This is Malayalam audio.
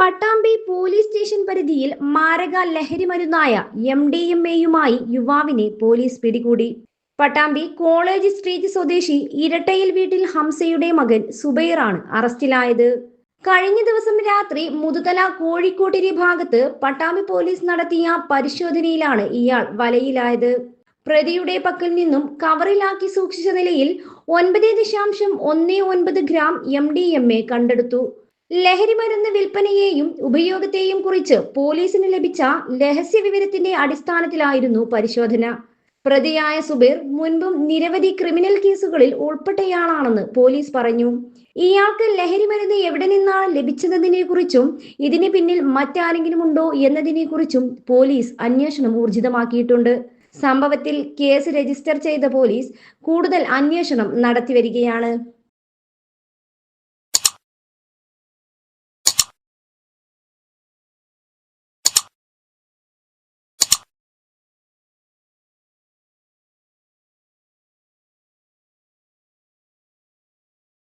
പട്ടാമ്പി പോലീസ് സ്റ്റേഷൻ പരിധിയിൽ മാരക ലഹരി മരുന്നായ MDMAയുമായി യുവാവിനെ പോലീസ് പിടികൂടി. പട്ടാമ്പി കോളേജ് സ്ട്രീറ്റ് സ്വദേശി ഇരട്ടയിൽ വീട്ടിൽ ഹംസയുടെ മകൻ സുബൈറാണ് അറസ്റ്റിലായത്. കഴിഞ്ഞ ദിവസം രാത്രി മുതുതല കോഴിക്കോട്ടിരി ഭാഗത്ത് പട്ടാമ്പി പോലീസ് നടത്തിയ പരിശോധനയിലാണ് ഇയാൾ വലയിലായത്. പ്രതിയുടെ പക്കൽ നിന്നും കവറിലാക്കി സൂക്ഷിച്ച നിലയിൽ 9.19 ഗ്രാം MDMA കണ്ടെടുത്തു. ലഹരി മരുന്ന് വിൽപ്പനയെയും ഉപയോഗത്തെയും കുറിച്ച് പോലീസിന് ലഭിച്ച രഹസ്യ വിവരത്തിന്റെ അടിസ്ഥാനത്തിലായിരുന്നു പരിശോധന. പ്രതിയായ സുബൈർ മുൻപും നിരവധി ക്രിമിനൽ കേസുകളിൽ ഉൾപ്പെട്ടയാളാണെന്ന് പോലീസ് പറഞ്ഞു. ഇയാൾക്ക് ലഹരി മരുന്ന് എവിടെ നിന്നാണ് ലഭിച്ചതിനെ കുറിച്ചും ഇതിന് പിന്നിൽ മറ്റാരെങ്കിലും ഉണ്ടോ എന്നതിനെ കുറിച്ചും പോലീസ് അന്വേഷണം ഊർജിതമാക്കിയിട്ടുണ്ട്. സംഭവത്തിൽ കേസ് രജിസ്റ്റർ ചെയ്ത പോലീസ് കൂടുതൽ അന്വേഷണം നടത്തിവരികയാണ്.